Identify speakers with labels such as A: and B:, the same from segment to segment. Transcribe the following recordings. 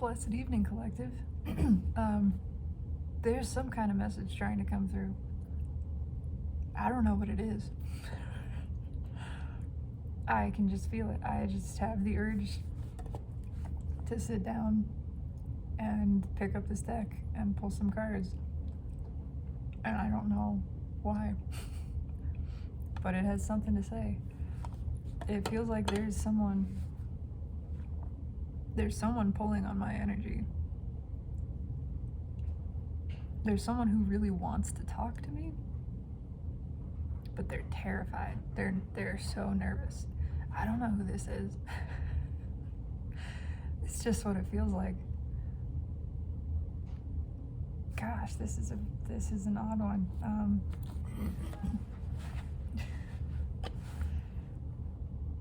A: Blessed evening, collective. There's some kind of message trying to come through. I don't know what it is. I can just feel it. I just have the urge to sit down and pick up this deck and pull some cards. And I don't know why. But it has something to say. It feels like there's someone pulling on my energy. There's someone who really wants to talk to me, but they're terrified. They're so nervous. I don't know who this is. It's just what it feels like. Gosh, this is an odd one.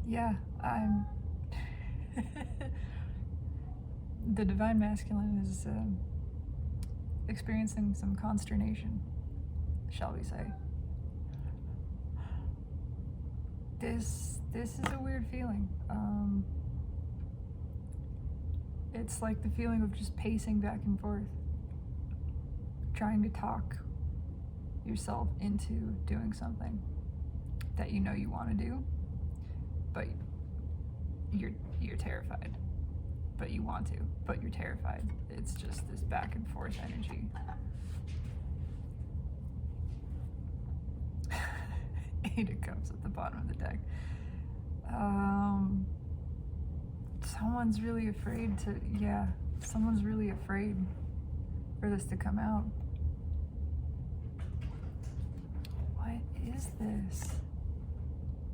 A: Yeah, I'm the divine masculine is experiencing some consternation, shall we say. This is a weird feeling. It's like the feeling of just pacing back and forth, trying to talk yourself into doing something that you know you want to do, but you're terrified. But you want to, but you're terrified. It's just this back and forth energy. Eight of Cups at the bottom of the deck. Someone's really afraid someone's really afraid for this to come out. What is this?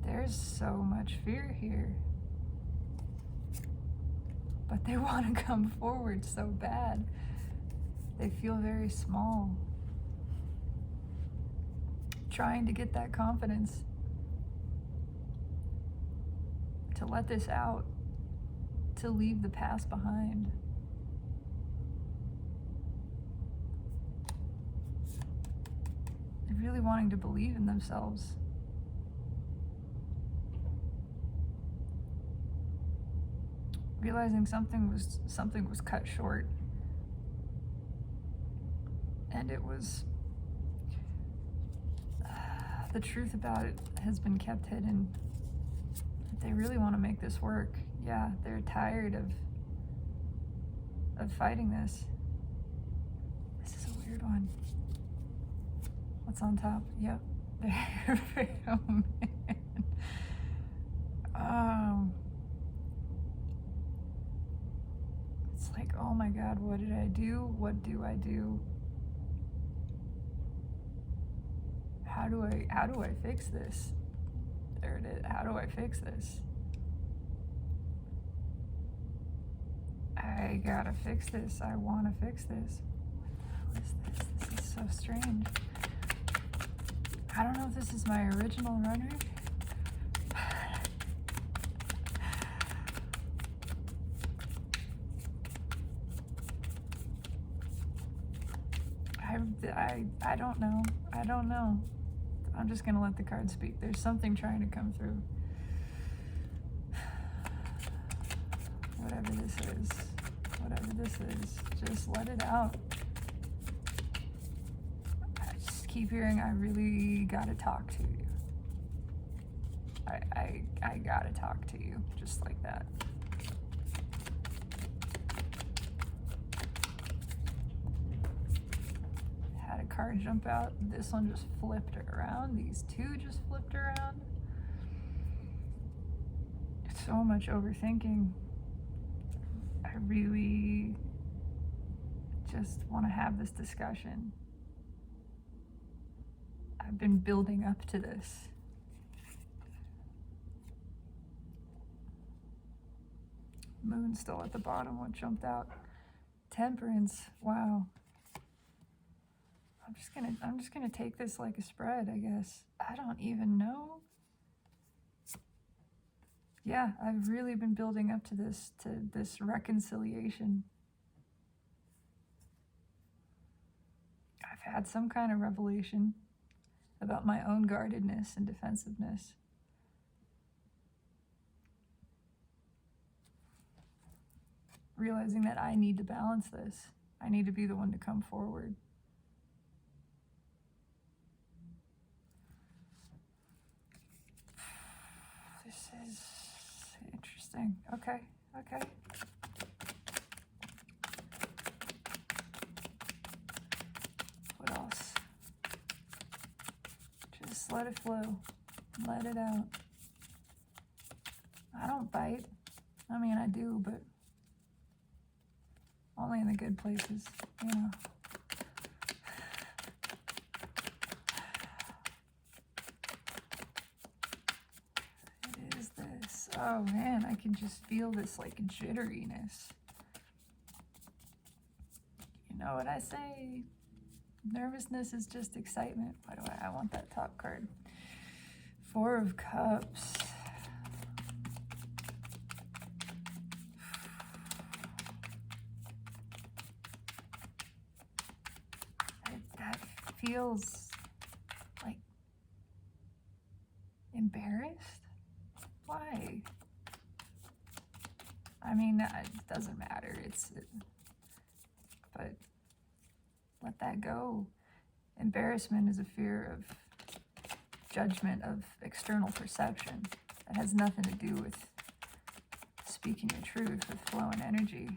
A: There's so much fear here. But they want to come forward so bad. They feel very small. Trying to get that confidence to let this out, to leave the past behind. They're really wanting to believe in themselves. Realizing something was cut short, and it was the truth about it has been kept hidden. They really want to make this work. Yeah, they're tired of fighting this. This is a weird one. What's on top? Yep. Oh man. It's like, oh my God, what did I do? What do I do? How do I fix this? There it is. How do I fix this? I gotta fix this. I wanna fix this. What the hell is this? This is so strange. I don't know if this is my original runner. I don't know. I don't know. I'm just gonna let the cards speak. There's something trying to come through. Whatever this is, just let it out. I just keep hearing, I really gotta talk to you. I gotta talk to you, just like that. Had a card jump out. This one just flipped around. These two just flipped around. So much overthinking. I really just want to have this discussion. I've been building up to this. Moon still at the bottom. What jumped out? Temperance. Wow. I'm just gonna take this like a spread, I guess. I don't even know. Yeah, I've really been building up to this reconciliation. I've had some kind of revelation about my own guardedness and defensiveness. realizing that I need to balance this. I need to be the one to come forward. This is interesting. Okay. What else? Just let it flow. Let it out. I don't bite. I mean, I do, but only in the good places, you know. It is this. Oh man, I can just feel this like jitteriness. You know what I say? Nervousness is just excitement. Why do I want that top card? Four of Cups. That feels like embarrassed. Why? I mean, it doesn't matter. But let that go. Embarrassment is a fear of judgment, of external perception. It has nothing to do with speaking your truth, with flowing energy.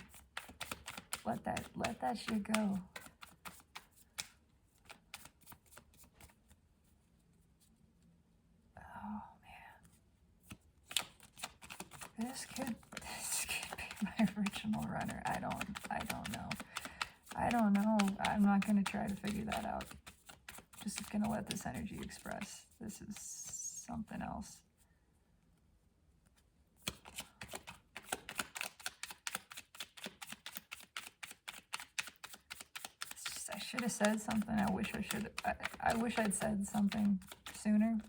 A: Let that shit go. Oh man, this could be my original runner. I don't know. I'm not gonna try to figure that out. Just gonna let this energy express. This is something else. I should have said something. I wish I'd said something sooner.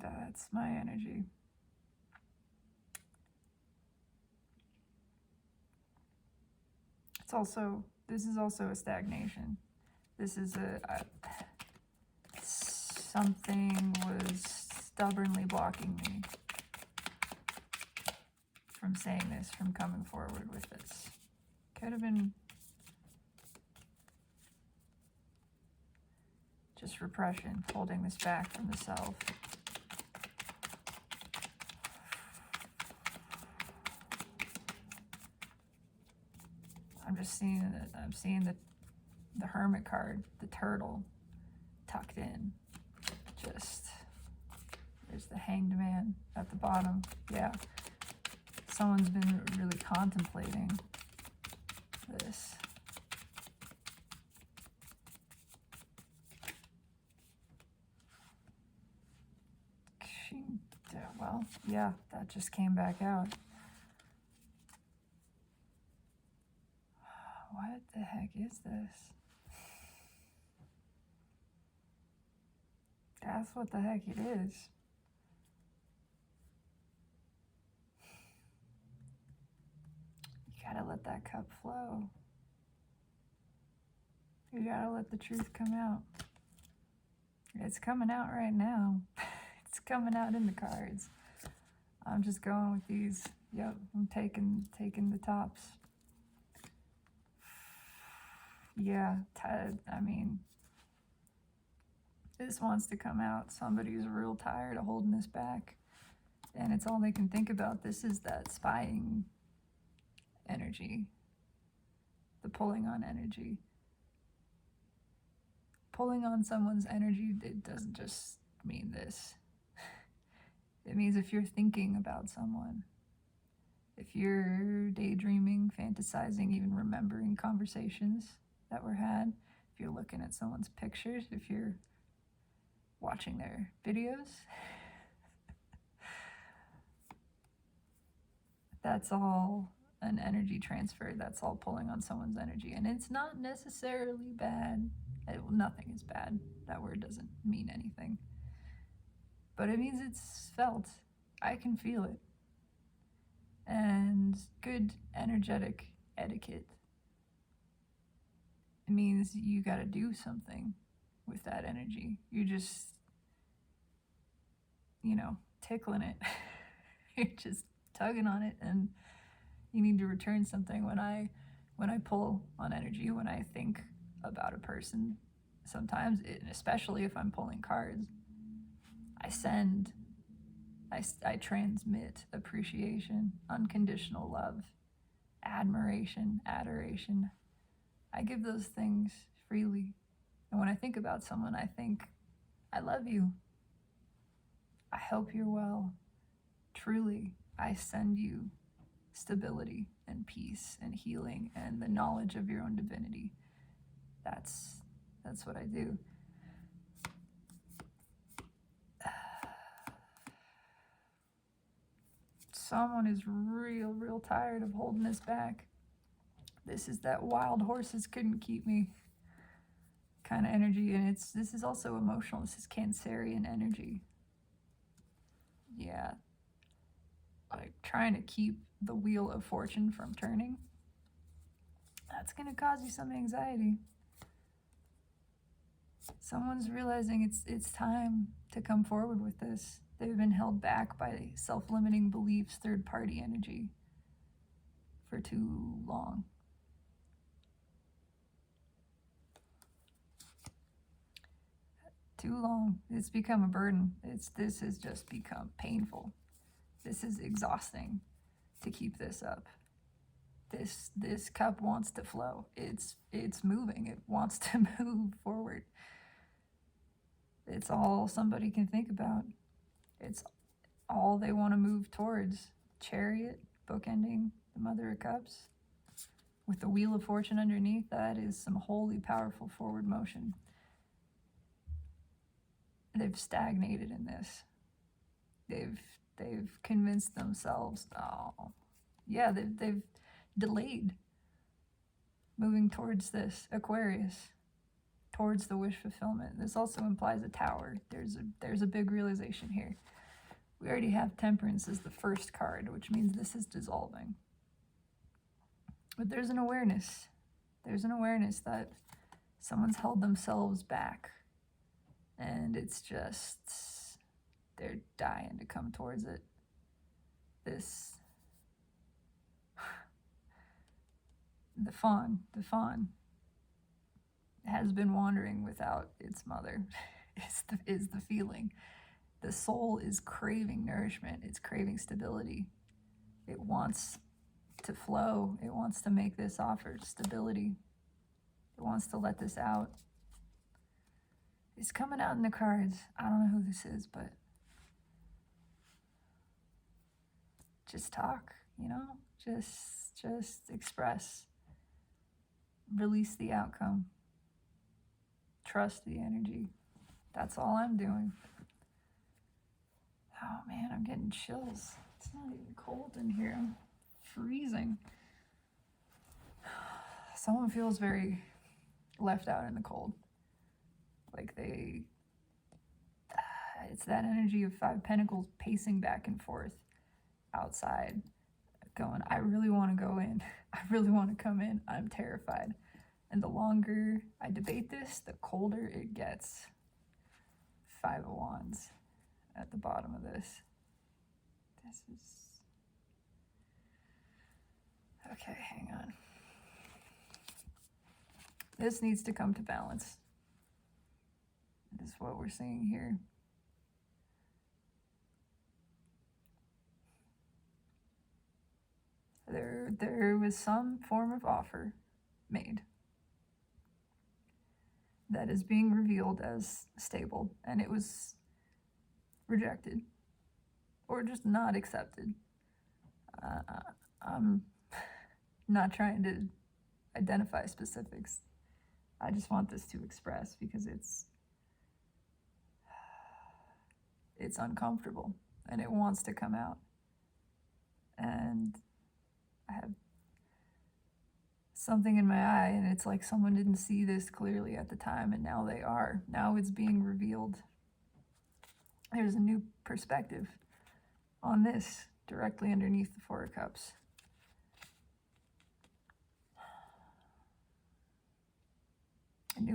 A: That's my energy. This is also a stagnation. This is something was stubbornly blocking me from saying this, from coming forward with this. Could have been just repression, holding this back from the self. I'm seeing the Hermit card, the turtle, tucked in. There's the Hanged Man at the bottom. Yeah, someone's been really contemplating this. Well, yeah, that just came back out. What the heck is this? That's what the heck it is. You gotta let that cup flow. You gotta let the truth come out. It's coming out right now. It's coming out in the cards. I'm just going with these. Yep, I'm taking the tops. Yeah, I mean, this wants to come out. Somebody's real tired of holding this back, and it's all they can think about. This is that spying energy, the pulling on energy. Pulling on someone's energy, it doesn't just mean this. It means if you're thinking about someone, if you're daydreaming, fantasizing, even remembering conversations that were had, if you're looking at someone's pictures, if you're watching their videos, that's all an energy transfer. That's all pulling on someone's energy. And it's not necessarily bad. Nothing is bad. That word doesn't mean anything. But it means it's felt. I can feel it. And good energetic etiquette. It means you got to do something with that energy. You're just, tickling it. You're just tugging on it, and you need to return something. When I pull on energy, when I think about a person, sometimes, especially if I'm pulling cards, I transmit appreciation, unconditional love, admiration, adoration. I give those things freely. And when I think about someone, I think, I love you. I hope you're well. Truly, I send you stability and peace and healing and the knowledge of your own divinity. That's what I do. Someone is real tired of holding this back. This is that wild horses couldn't keep me kind of energy, and this is also emotional. This is Cancerian energy. Yeah. Like trying to keep the wheel of fortune from turning. That's going to cause you some anxiety. Someone's realizing it's time to come forward with this. They've been held back by self-limiting beliefs, third-party energy for too long. Too long. It's become a burden. This has just become painful. This is exhausting to keep this up. This cup wants to flow. It's moving. It wants to move forward. It's all somebody can think about. It's all they want to move towards. Chariot, bookending the Mother of Cups, with the Wheel of Fortune underneath. That is some wholly powerful forward motion. They've stagnated in this. They've convinced themselves, they've delayed moving towards this Aquarius, towards the wish fulfillment. This also implies a tower. There's a big realization here. We already have Temperance as the first card, which means this is dissolving. But there's an awareness. There's an awareness that someone's held themselves back, and it's just, they're dying to come towards it. The fawn has been wandering without its mother, is the feeling. The soul is craving nourishment. It's craving stability. It wants to flow. It wants to make this offer stability. It wants to let this out. It's coming out in the cards. I don't know who this is, but just talk, just express. Release the outcome. Trust the energy. That's all I'm doing. Oh man, I'm getting chills. It's not even cold in here. I'm freezing. Someone feels very left out in the cold. Like it's that energy of Five Pentacles pacing back and forth outside, going, I really want to go in. I really want to come in. I'm terrified. And the longer I debate this, the colder it gets. Five of Wands at the bottom of this. This is... Okay, hang on. This needs to come to balance. This is what we're seeing here. There was some form of offer made that is being revealed as stable, and it was rejected or just not accepted. I'm not trying to identify specifics. I just want this to express because it's uncomfortable and it wants to come out. And I have something in my eye, and it's like someone didn't see this clearly at the time, and now they are. Now it's being revealed. There's a new perspective on this directly underneath the Four of Cups.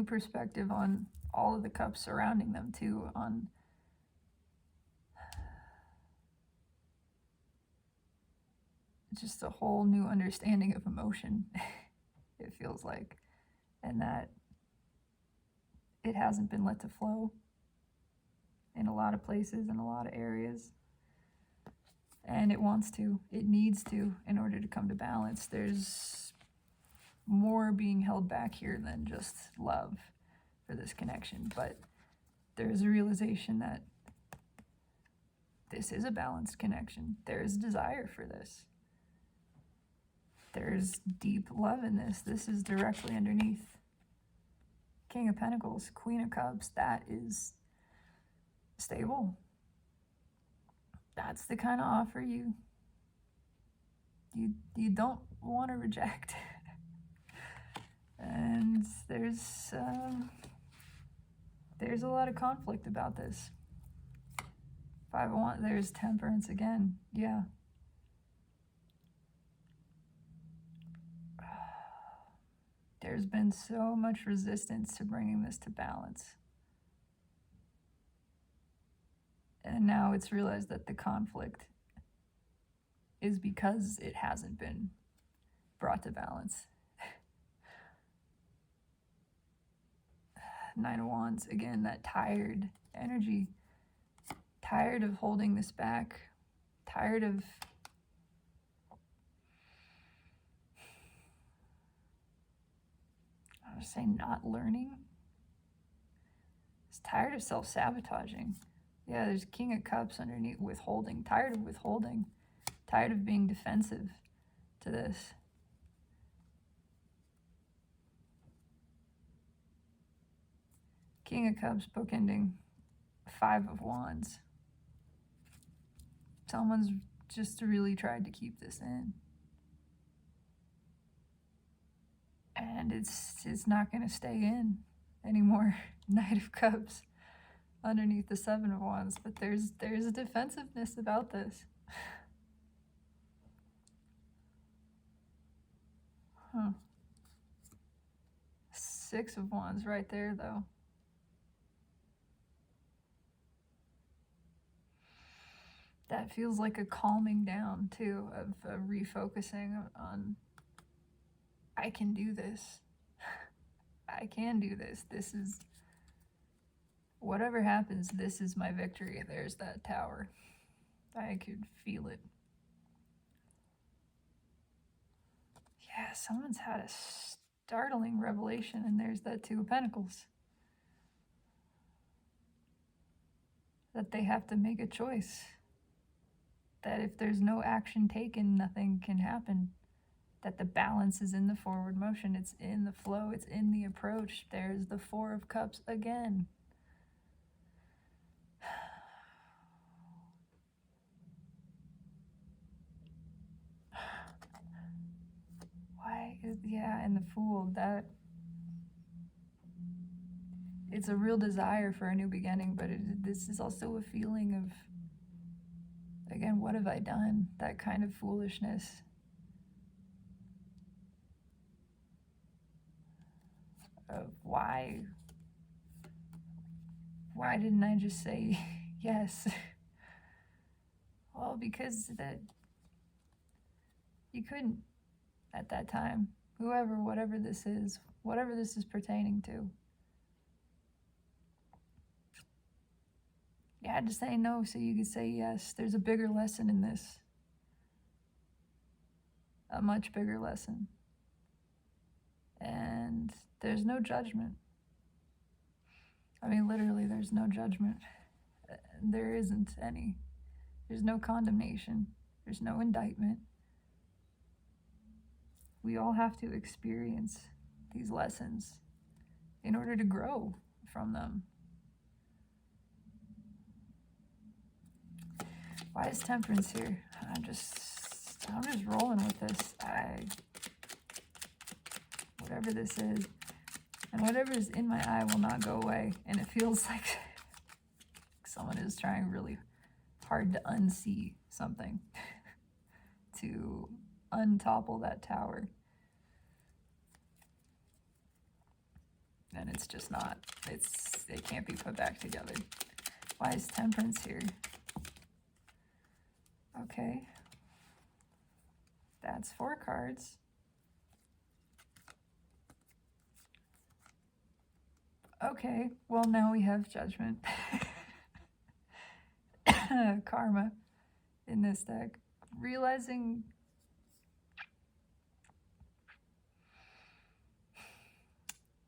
A: new perspective on all of the cups surrounding them too, on just a whole new understanding of emotion, it feels like, and that it hasn't been let to flow in a lot of places, in a lot of areas. And it wants to, it needs to, in order to come to balance. There's more being held back here than just love for this connection, but there's a realization that this is a balanced connection. There's desire for this. There's deep love in this. This is directly underneath King of Pentacles, Queen of Cups. That is stable. That's the kind of offer you don't want to reject. And there's a lot of conflict about this. 5 of Wands, there's Temperance again. Yeah. There's been so much resistance to bringing this to balance. And now it's realized that the conflict is because it hasn't been brought to balance. 9 of Wands, again, that tired energy. Tired of holding this back. Tired of I would say not learning. It's tired of self-sabotaging. Yeah, there's King of Cups underneath, withholding. Tired of withholding. Tired of being defensive to this. King of Cups bookending 5 of Wands. Someone's just really tried to keep this in. And it's not going to stay in anymore. Knight of Cups underneath the 7 of Wands. But there's a defensiveness about this. Huh. 6 of Wands right there, though. That feels like a calming down, too, of refocusing on, I can do this. I can do this. This is, whatever happens, this is my victory. There's that tower. I could feel it. Yeah, someone's had a startling revelation, and there's that 2 of Pentacles. That they have to make a choice. That if there's no action taken, nothing can happen. That the balance is in the forward motion. It's in the flow. It's in the approach. There's the 4 of Cups again. Why is, yeah, and the Fool, that it's a real desire for a new beginning, but this is also a feeling of, again, what have I done? That kind of foolishness. Of why didn't I just say yes? Well, because that you couldn't at that time. Whoever, whatever this is pertaining to. You had to say no so you could say yes. There's a bigger lesson in this. A much bigger lesson. And there's no judgment. I mean, literally, there's no judgment. There isn't any. There's no condemnation. There's no indictment. We all have to experience these lessons in order to grow from them. Why is Temperance here? I'm just rolling with this. Whatever this is, and whatever is in my eye will not go away. And it feels like someone is trying really hard to unsee something, to untopple that tower. and it's just not. It can't be put back together. Why is Temperance here? Okay. That's 4 cards. Okay, well now we have Judgment. Karma in this deck. Realizing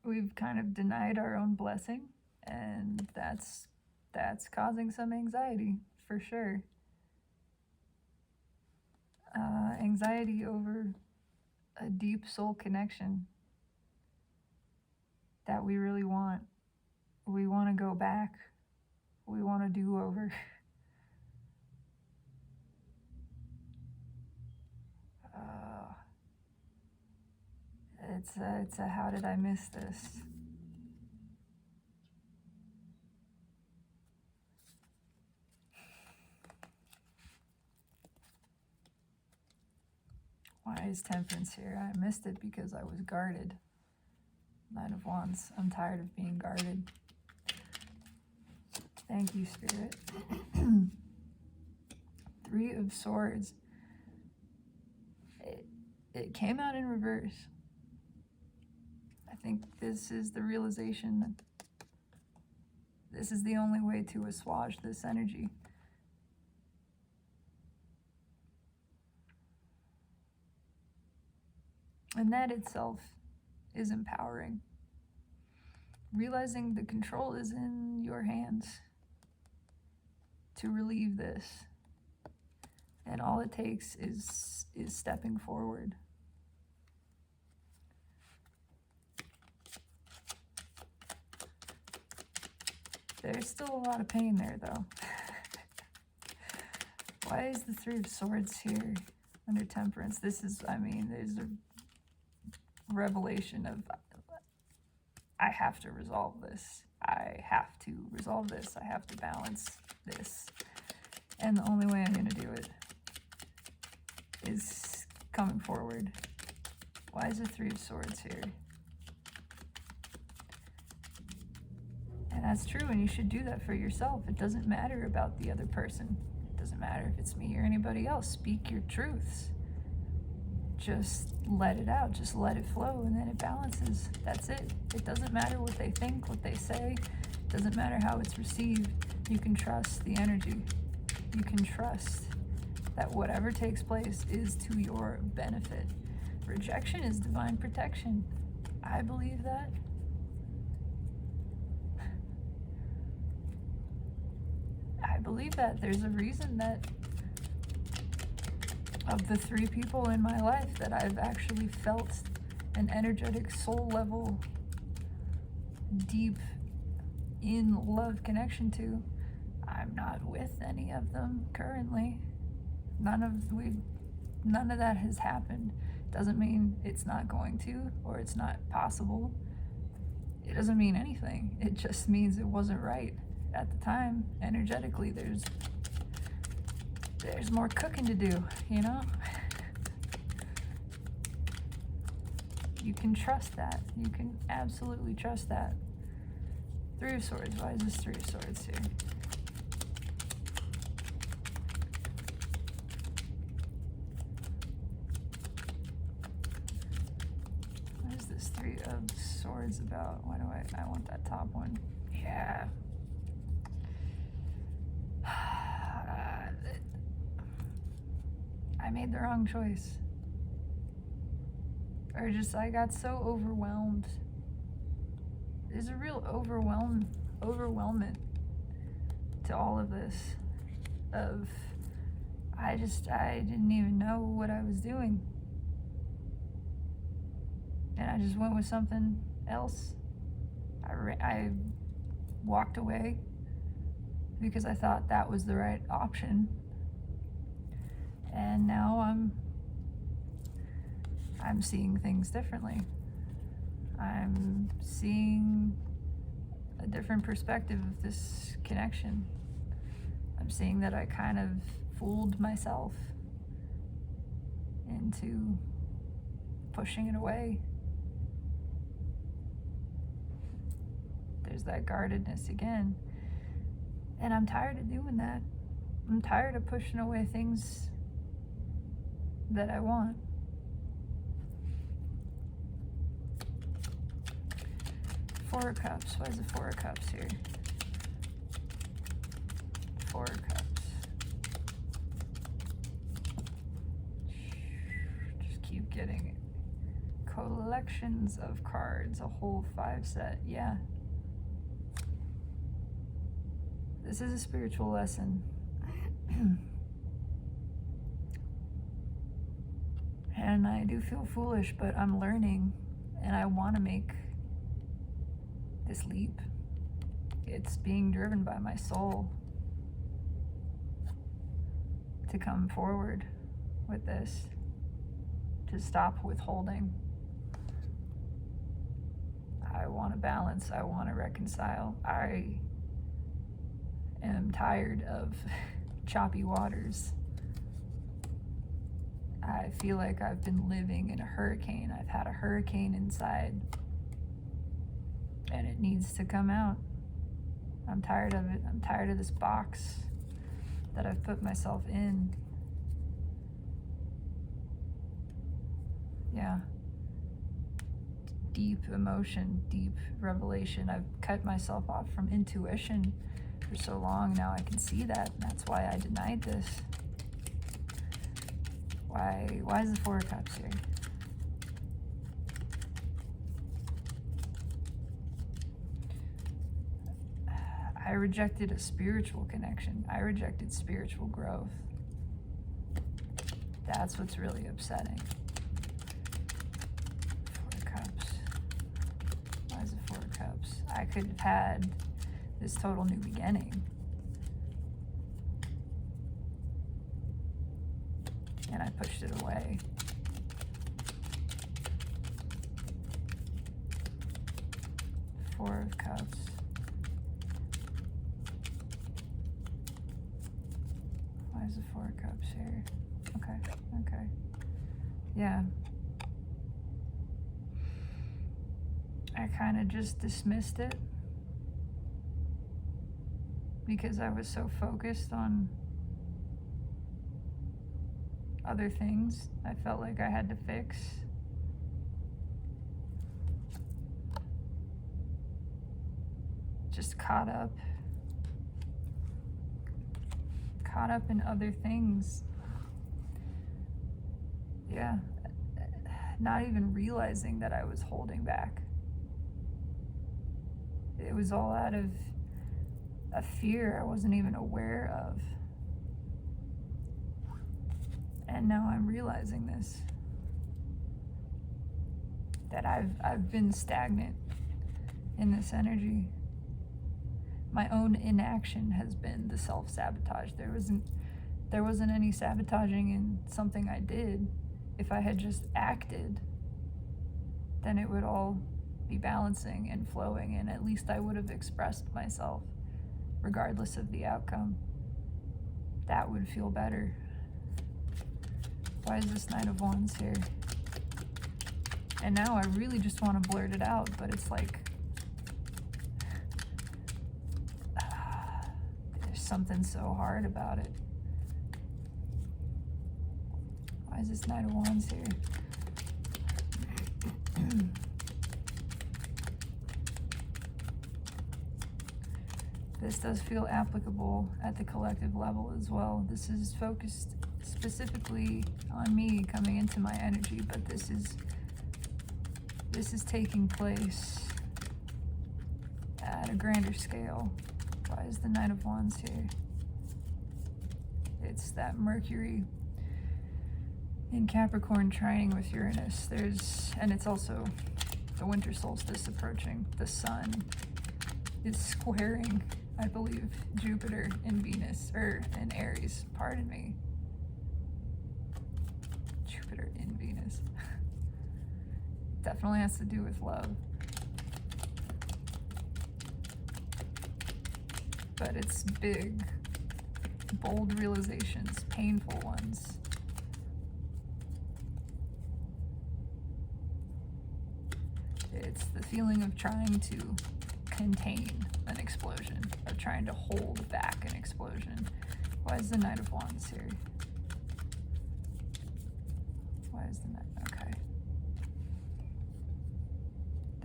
A: we've kind of denied our own blessing, and that's causing some anxiety for sure. Anxiety over a deep soul connection that we really want. We want to go back. We want to do over. It's a how did I miss this? Why is Temperance here? I missed it because I was guarded. 9 of Wands. I'm tired of being guarded. Thank you, Spirit. 3 of Swords. It came out in reverse. I think this is the realization that this is the only way to assuage this energy. And that itself is empowering. Realizing the control is in your hands to relieve this. And all it takes is stepping forward. There's still a lot of pain there, though. Why is the 3 of Swords here under Temperance? This is, I mean, there's a revelation of, I have to resolve this. I have to resolve this. I have to balance this. And the only way I'm going to do it is coming forward. Why is the 3 of Swords here? And that's true, and you should do that for yourself. It doesn't matter about the other person. It doesn't matter if it's me or anybody else. Speak your truths. Just let it out. Just let it flow, and then it balances. That's it. It doesn't matter what they think, what they say. It doesn't matter how it's received. You can trust the energy. You can trust that whatever takes place is to your benefit. Rejection is divine protection. I believe that. I believe that. There's a reason that of the 3 people in my life that I've actually felt an energetic soul level, deep in love connection to, I'm not with any of them currently. None of that has happened. Doesn't mean it's not going to, or it's not possible. It doesn't mean anything. It just means it wasn't right at the time. Energetically, there's more cooking to do, you know? You can trust that. You can absolutely trust that. 3 of Swords. Why is this 3 of Swords here? What is this 3 of Swords about? Why do I want that top one? Yeah. I made the wrong choice. Or just, I got so overwhelmed. There's a real overwhelmment to all of this. Of, I didn't even know what I was doing. And I just went with something else. I walked away because I thought that was the right option. And now I'm seeing things differently. I'm seeing a different perspective of this connection. I'm seeing that I kind of fooled myself into pushing it away. There's that guardedness again. And I'm tired of doing that. I'm tired of pushing away things that I want. Four of Cups. Why is the Four of Cups here? Four of Cups. Just keep getting collections of cards, a whole 5 set. Yeah. This is a spiritual lesson. And I do feel foolish, but I'm learning, and I want to make this leap. It's being driven by my soul to come forward with this, to stop withholding. I want to balance. I want to reconcile. I am tired of choppy waters. I feel like I've been living in a hurricane. I've had a hurricane inside, and it needs to come out. I'm tired of it. I'm tired of this box that I've put myself in. Yeah. Deep emotion, deep revelation. I've cut myself off from intuition for so long. Now I can see that. That's why I denied this. Why is the Four of Cups here? I rejected a spiritual connection. I rejected spiritual growth. That's what's really upsetting. Four of Cups. Why is it Four of Cups? I could have had this total new beginning. And I pushed it away. Four of Cups. Why is the Four of Cups here? Okay. Yeah. I kind of just dismissed it because I was so focused on other things I felt like I had to fix. Just caught up in other things. Yeah. Not even realizing that I was holding back. It was all out of a fear I wasn't even aware of. And now I'm realizing this. That I've been stagnant in this energy. My own inaction has been the self-sabotage. There wasn't any sabotaging in something I did. If I had just acted, then it would all be balancing and flowing, and at least I would have expressed myself regardless of the outcome. That would feel better. Why is this Knight of Wands here? And now I really just want to blurt it out, but it's like there's something so hard about it. Why is this Knight of Wands here? This does feel applicable at the collective level as well. This is focused specifically on me coming into my energy, but this is taking place at a grander scale. Why is the Knight of Wands here? It's that Mercury in Capricorn trining with Uranus. And it's also the winter solstice approaching. The sun is squaring, I believe, Jupiter in Venus, or in Aries, pardon me. Jupiter in Venus. Definitely has to do with love. But it's big, bold realizations, painful ones. It's the feeling of trying to contain an explosion, of trying to hold back an explosion. Why is the Knight of Wands here? Why is the Knight? Okay.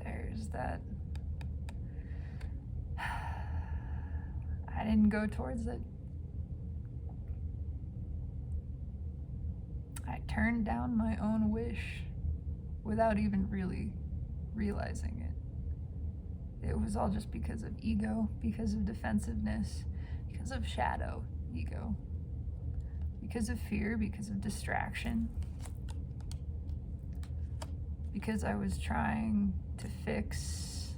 A: There's that. I didn't go towards it. I turned down my own wish without even really realizing it. It was all just because of ego, because of defensiveness, because of shadow ego, because of fear, because of distraction, because I was trying to fix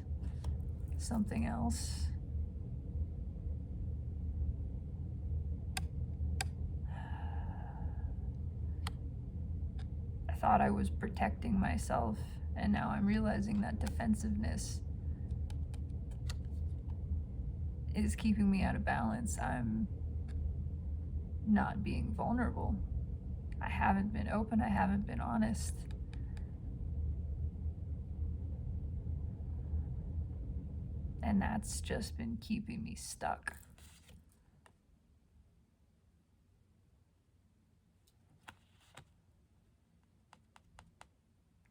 A: something else. I thought I was protecting myself, and now I'm realizing that defensiveness is keeping me out of balance. I'm not being vulnerable. I haven't been open. I haven't been honest. And that's just been keeping me stuck.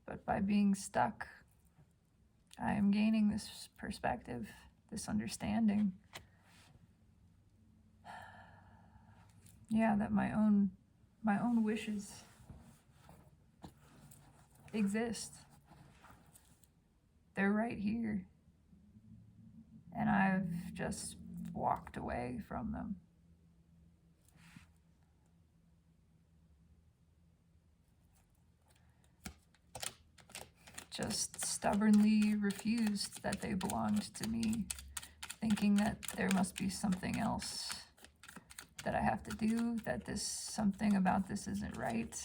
A: But by being stuck, I am gaining this perspective, this understanding. Yeah, that my own wishes exist. They're right here. And I've just walked away from them. Just stubbornly refused that they belonged to me, thinking that there must be something else that I have to do, that something about this isn't right.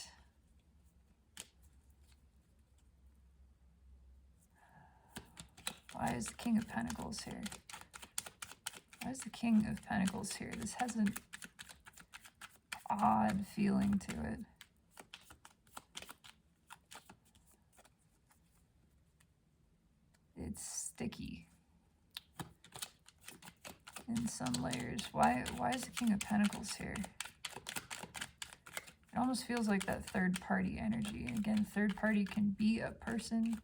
A: Why is the King of Pentacles here? Why is the King of Pentacles here? This has an odd feeling to it. It's sticky in some layers. Why is the King of Pentacles here? It almost feels like that third party energy. And again, third party can be a person.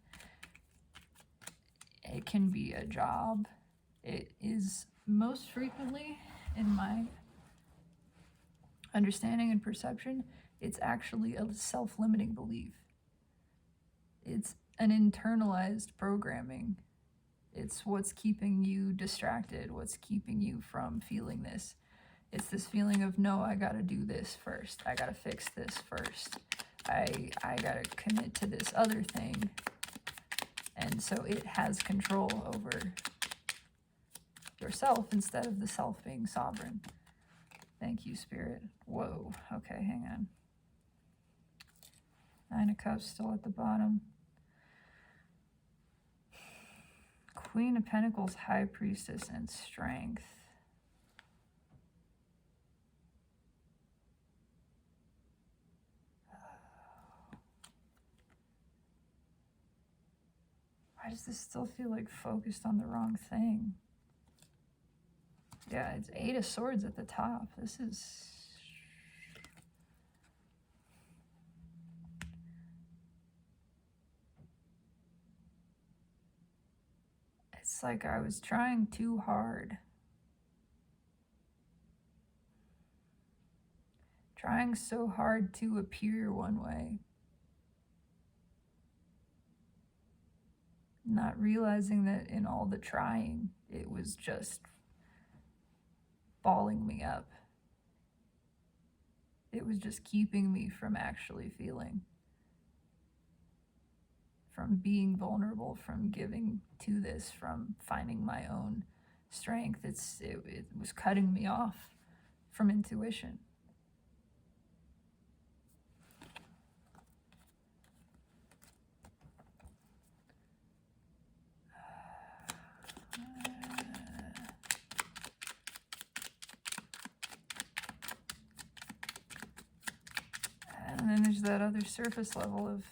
A: It can be a job. It is most frequently, in my understanding and perception, it's actually a self-limiting belief. It's an internalized programming. It's what's keeping you distracted, what's keeping you from feeling this. It's this feeling of, no, I gotta do this first. I gotta fix this first. I gotta commit to this other thing. And so it has control over yourself instead of the self being sovereign. Thank you, Spirit. Whoa. Okay, hang on. Nine of Cups still at the bottom. Queen of Pentacles, High Priestess, and Strength. Why does this still feel like focused on the wrong thing? Yeah, it's Eight of Swords at the top. This is... It's like I was trying too hard. Trying so hard to appear one way. Not realizing that in all the trying, it was just balling me up. It was just keeping me from actually feeling, from being vulnerable, from giving to this, from finding my own strength. It was cutting me off from intuition. And then there's that other surface level of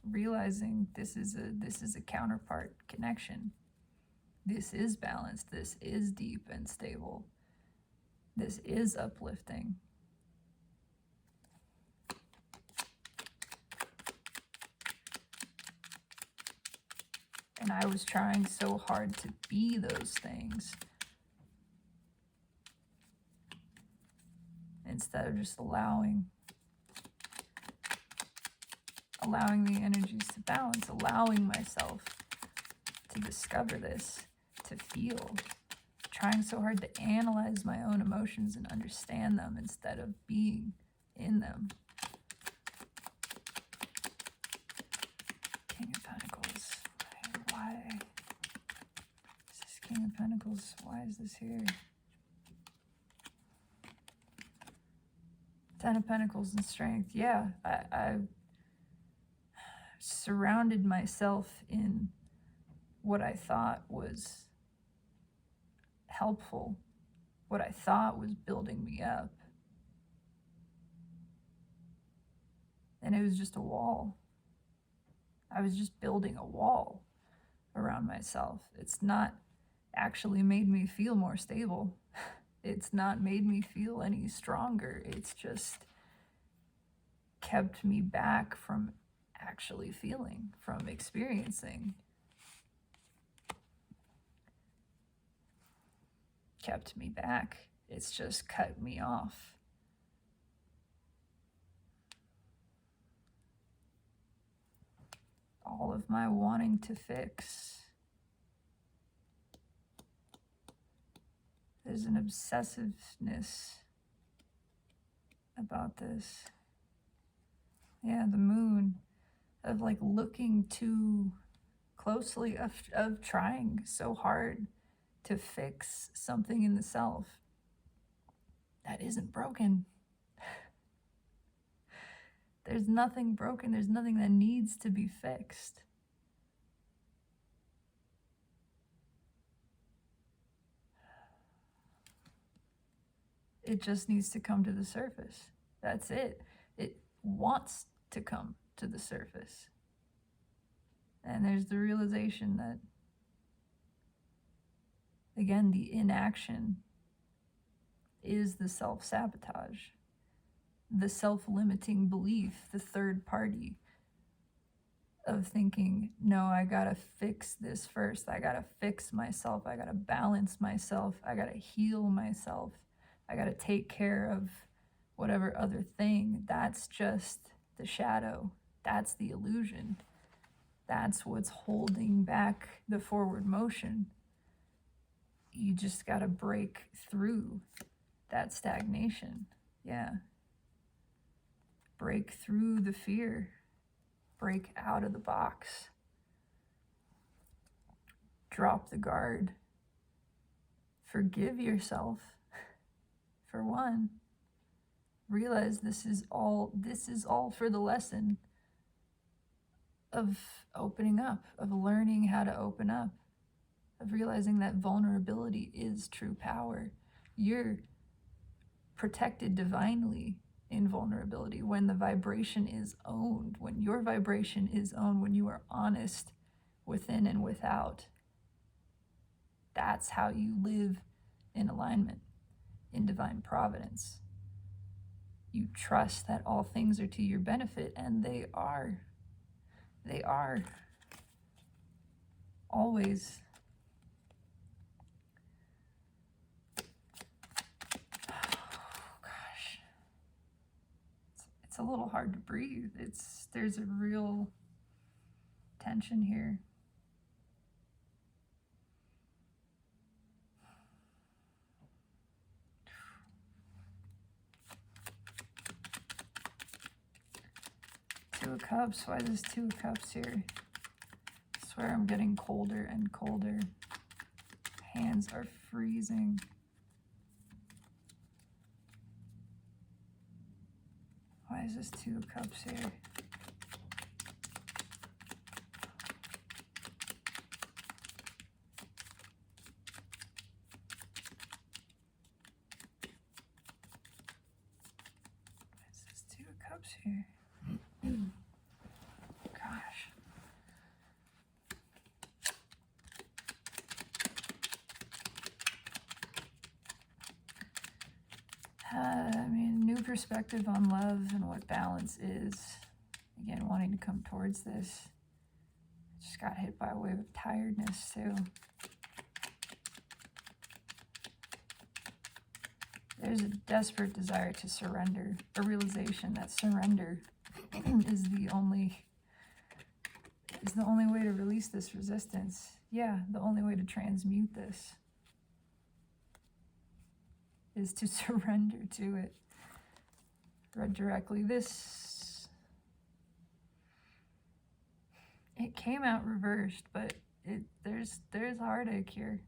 A: realizing this is a counterpart connection. This is balanced. This is deep and stable. This is uplifting. And I was trying so hard to be those things instead of just allowing the energies to balance, allowing myself to discover this, to feel, trying so hard to analyze my own emotions and understand them instead of being in them. King of Pentacles. Why is this King of Pentacles? Why is this here? Ten of Pentacles and Strength. Yeah, I surrounded myself in what I thought was helpful, what I thought was building me up. And it was just a wall. I was just building a wall around myself. It's not actually made me feel more stable. It's not made me feel any stronger. It's just kept me back from actually feeling, from experiencing. Kept me back. It's just cut me off. All of my wanting to fix. There's an obsessiveness about this. Yeah, the moon, of like looking too closely, of trying so hard to fix something in the self that isn't broken. There's nothing broken. There's nothing that needs to be fixed. It just needs to come to the surface. That's it. It wants to come to the surface. And there's the realization that, again, the inaction is the self-sabotage, the self-limiting belief, the third party of thinking, no, I gotta fix this first. I gotta fix myself. I gotta balance myself. I gotta heal myself. I gotta take care of whatever other thing. That's just the shadow. That's the illusion. That's what's holding back the forward motion. You just gotta break through that stagnation. Yeah. Break through the fear. Break out of the box. Drop the guard. Forgive yourself. For one, realize this is all for the lesson of opening up, of learning how to open up, of realizing that vulnerability is true power. You're protected divinely in vulnerability when the vibration is owned, when your vibration is owned, when you are honest within and without. That's how you live in alignment, in divine providence. You trust that all things are to your benefit, and they are. They are. Always. Oh, gosh. It's a little hard to breathe. There's a real tension here. Two of Cups. Why is this Two of Cups here? I swear I'm getting colder and colder. Hands are freezing. Why is this Two of Cups here? Why is this Two of Cups here? Gosh. perspective on love and what balance is. Again, wanting to come towards this. Just got hit by a wave of tiredness too. There's a desperate desire to surrender, a realization that surrender is the only way to release this resistance. Yeah, the only way to transmute this is to surrender to it. Read directly, it came out reversed, but there's heartache here.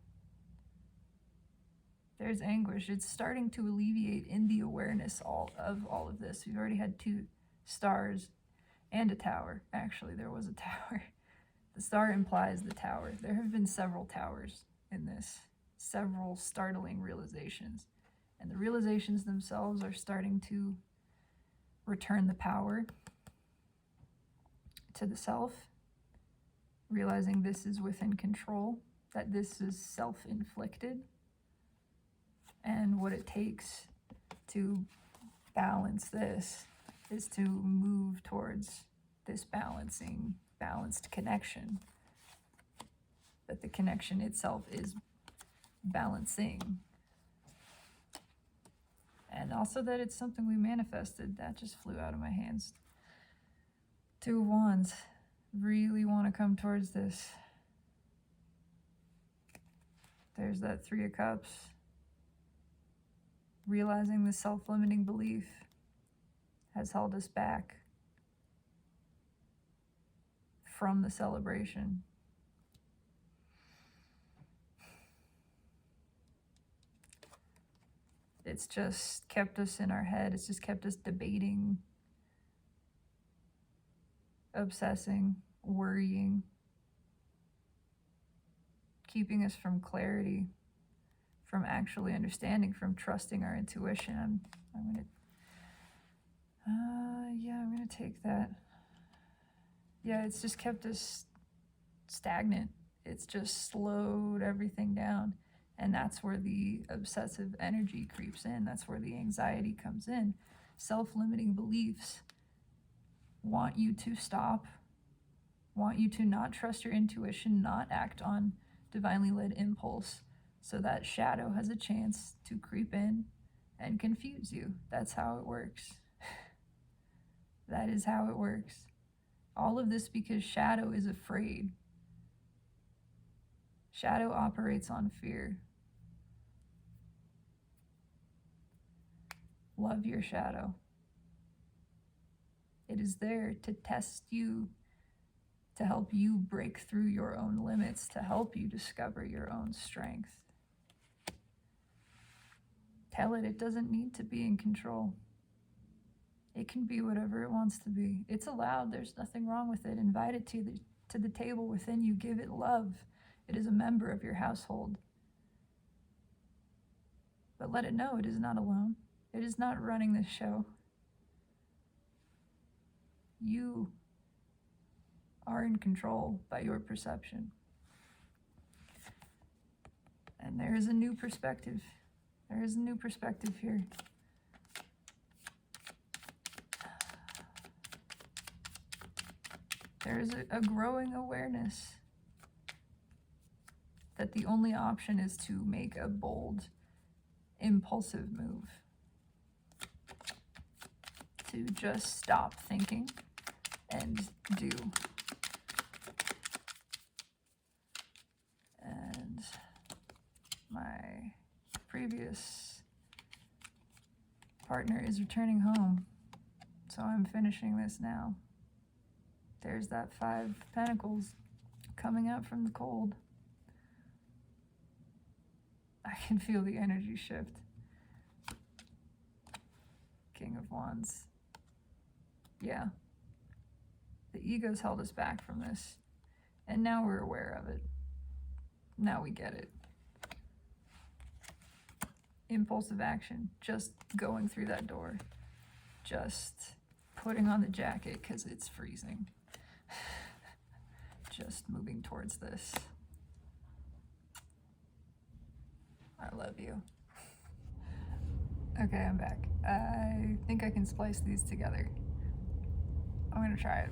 A: There's anguish. It's starting to alleviate in the awareness of all of this. We've already had 2 stars and a tower. Actually, there was a tower. The star implies the tower. There have been several towers in this, several startling realizations. And the realizations themselves are starting to return the power to the self, realizing this is within control, that this is self-inflicted, and what it takes to balance this is to move towards this balanced connection. That the connection itself is balancing. And also that it's something we manifested. That just flew out of my hands. 2 of Wands. Really want to come towards this. There's that 3 of Cups. Realizing the self-limiting belief has held us back from the celebration. It's just kept us in our head. It's just kept us debating, obsessing, worrying, keeping us from clarity, from actually understanding, from trusting our intuition. I'm gonna take that. Yeah, it's just kept us stagnant. It's just slowed everything down. And that's where the obsessive energy creeps in. That's where the anxiety comes in. Self-limiting beliefs want you to stop, want you to not trust your intuition, not act on divinely led impulse, so that shadow has a chance to creep in and confuse you. That's how it works. That is how it works. All of this because shadow is afraid. Shadow operates on fear. Love your shadow. It is there to test you, to help you break through your own limits, to help you discover your own strength. Tell it doesn't need to be in control. It can be whatever it wants to be. It's allowed. There's nothing wrong with it. Invite it to the table within you. Give it love. It is a member of your household. But let it know it is not alone. It is not running this show. You are in control by your perception. And there is a new perspective. There is a new perspective here. There is a growing awareness that the only option is to make a bold, impulsive move. To just stop thinking and do. And my previous partner is returning home, so I'm finishing this now. There's that 5 Pentacles coming out from the cold. I can feel the energy shift. King of Wands. Yeah. The ego's held us back from this. And now we're aware of it. Now we get it. Impulsive action. Just going through that door. Just putting on the jacket because it's freezing. Just moving towards this. I love you. Okay, I'm back. I think I can splice these together. I'm gonna try it.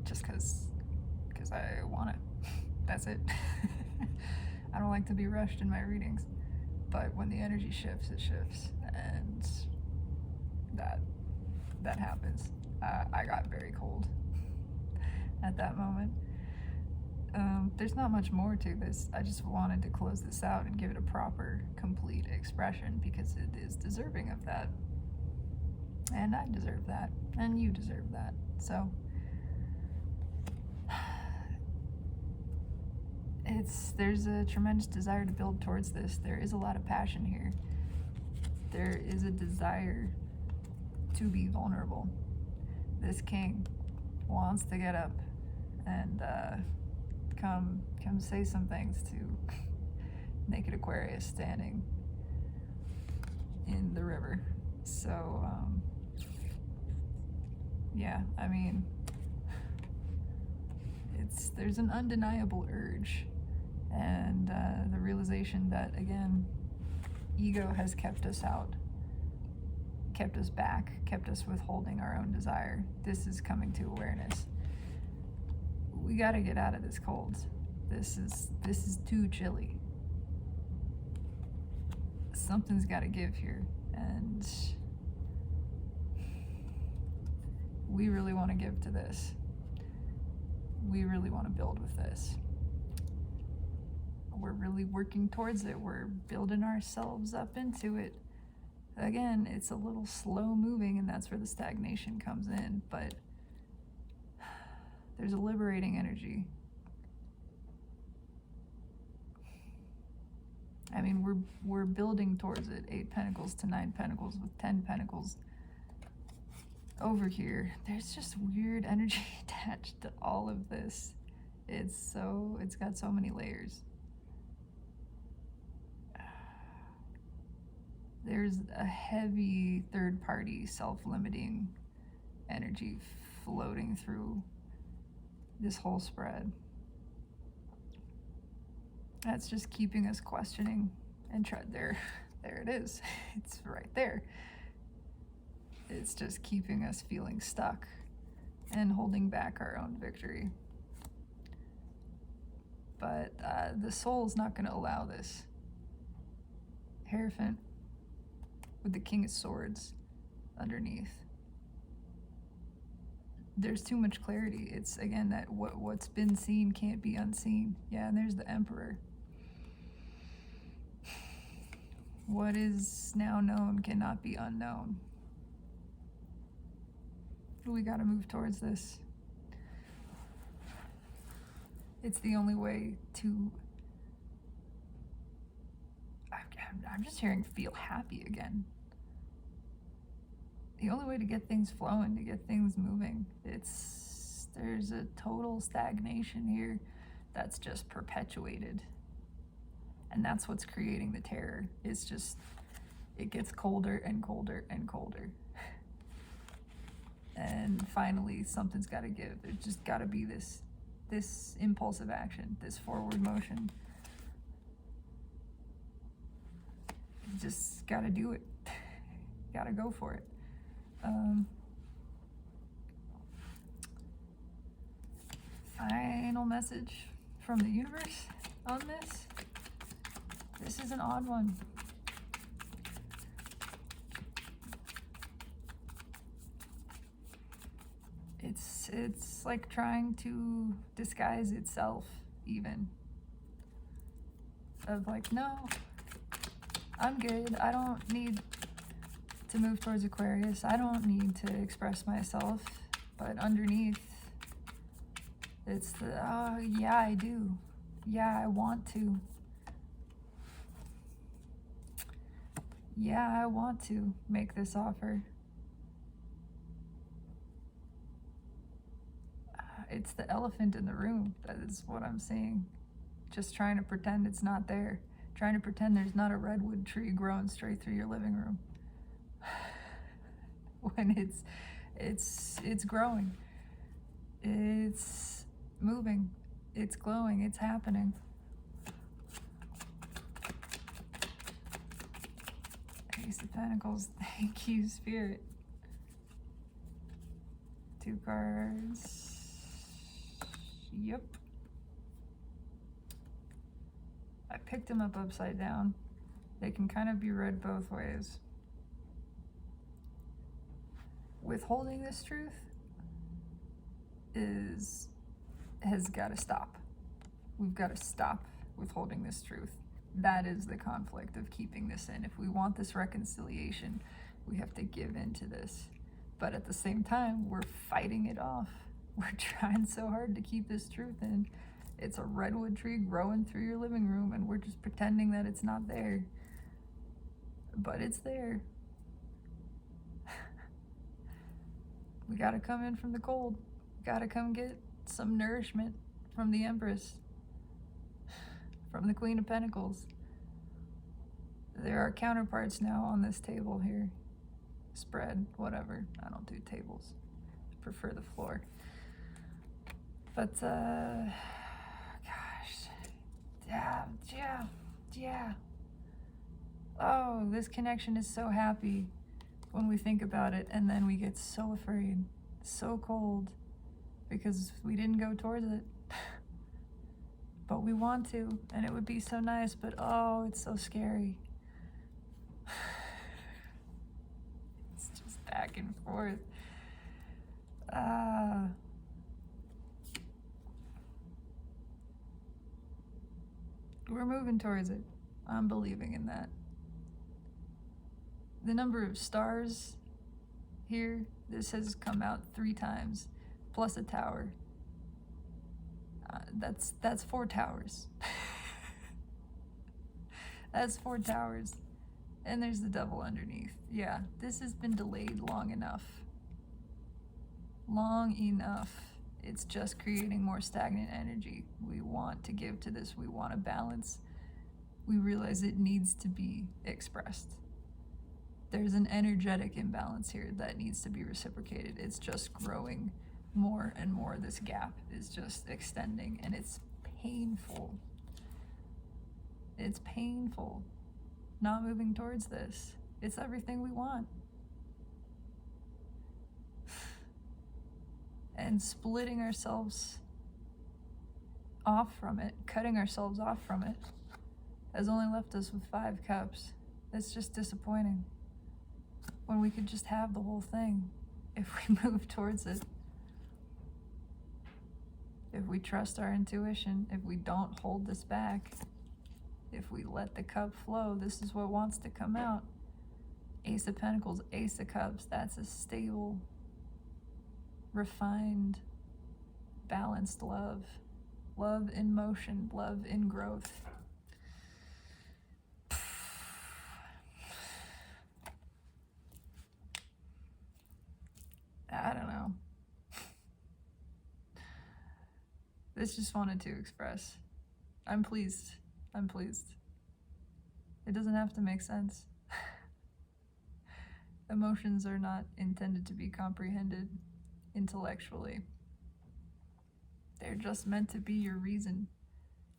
A: Just cause I want it. That's it. I don't like to be rushed in my readings. But when the energy shifts, it shifts. And that happens. I got very cold at that moment. There's not much more to this. I just wanted to close this out and give it a proper, complete expression because it is deserving of that. And I deserve that. And you deserve that. So, there's a tremendous desire to build towards this. There is a lot of passion here. There is a desire to be vulnerable. This king wants to get up and come say some things to naked Aquarius standing in the river. So yeah, I mean, there's an undeniable urge, and the realization that, again, ego has kept us out, kept us back, kept us withholding our own desire. This is coming to awareness. We gotta get out of this cold. This is too chilly. Something's gotta give here, and we really want to give to this. We really want to build with this. We're really working towards it. We're building ourselves up into it. Again, it's a little slow moving, and that's where the stagnation comes in, but there's a liberating energy. I mean, we're building towards it. 8 Pentacles to 9 Pentacles with 10 Pentacles over here. There's just weird energy attached to all of this. It's got so many layers. There's a heavy third-party self-limiting energy floating through this whole spread. That's just keeping us questioning and there it is. It's right there. It's just keeping us feeling stuck and holding back our own victory. But the soul's not going to allow this. Hierophant with the King of Swords underneath. There's too much clarity. It's, again, that what's been seen can't be unseen. Yeah, and there's the Emperor. What is now known cannot be unknown. We gotta move towards this. It's the only way to... I'm just hearing feel happy again. The only way to get things flowing, to get things moving, there's a total stagnation here that's just perpetuated. And that's what's creating the terror. It's just, it gets colder and colder and colder. And finally, something's got to give. There's just got to be this impulsive action, this forward motion. You just got to do it. Got to go for it. Final message from the universe on this. This is an odd one. It's like trying to disguise itself, even. Of like, no, I'm good. I don't need to move towards Aquarius. I don't need to express myself. But underneath, it's the, oh, yeah, I do. Yeah, I want to. Yeah, I want to make this offer. It's the elephant in the room. That is what I'm seeing. Just trying to pretend it's not there. Trying to pretend there's not a redwood tree growing straight through your living room. When it's growing. It's moving. It's glowing. It's happening. Ace of Pentacles. Thank you, Spirit. 2 cards. Yep. I picked them up upside down. They can kind of be read both ways. Withholding this truth has got to stop. We've got to stop withholding this truth. That is the conflict of keeping this in. If we want this reconciliation, we have to give in to this. But at the same time, we're fighting it off. We're trying so hard to keep this truth in. It's a redwood tree growing through your living room, and we're just pretending that it's not there. But it's there. We gotta come in from the cold. Gotta come get some nourishment from the Empress, from the Queen of Pentacles. There are counterparts now on this table here. Spread, whatever. I don't do tables. I prefer the floor. But, gosh. Yeah. Oh, this connection is so happy when we think about it, and then we get so afraid, so cold, because we didn't go towards it. But we want to, and it would be so nice, but oh, it's so scary. It's just back and forth. We're moving towards it. I'm believing in that. The number of stars here, this has come out 3 times, plus a tower. That's 4 towers. That's 4 towers. And there's the devil underneath. Yeah, this has been delayed long enough. Long enough. It's just creating more stagnant energy. We want to give to this. We want a balance. We realize it needs to be expressed. There's an energetic imbalance here that needs to be reciprocated. It's just growing more and more. This gap is just extending, and it's painful. It's painful not moving towards this. It's everything we want. And splitting ourselves off from it, cutting ourselves off from it, has only left us with 5 cups. It's just disappointing. When we could just have the whole thing if we move towards it. If we trust our intuition, if we don't hold this back, if we let the cup flow, this is what wants to come out. Ace of Pentacles, Ace of Cups, that's a stable, refined, balanced love. Love in motion, love in growth. I don't know. This just wanted to express. I'm pleased. I'm pleased. It doesn't have to make sense. Emotions are not intended to be comprehended intellectually. They're just meant to be your reason,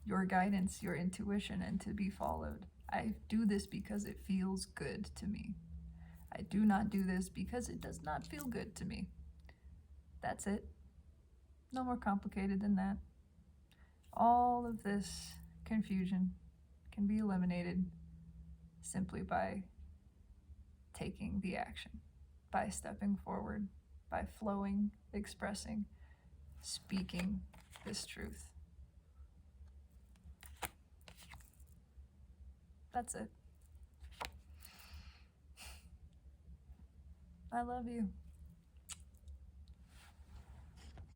A: your guidance, your intuition, and to be followed. I do this because it feels good to me. I do not do this because it does not feel good to me. That's it. No more complicated than that. All of this confusion can be eliminated simply by taking the action, by stepping forward, by flowing, expressing, speaking this truth. That's it. I love you.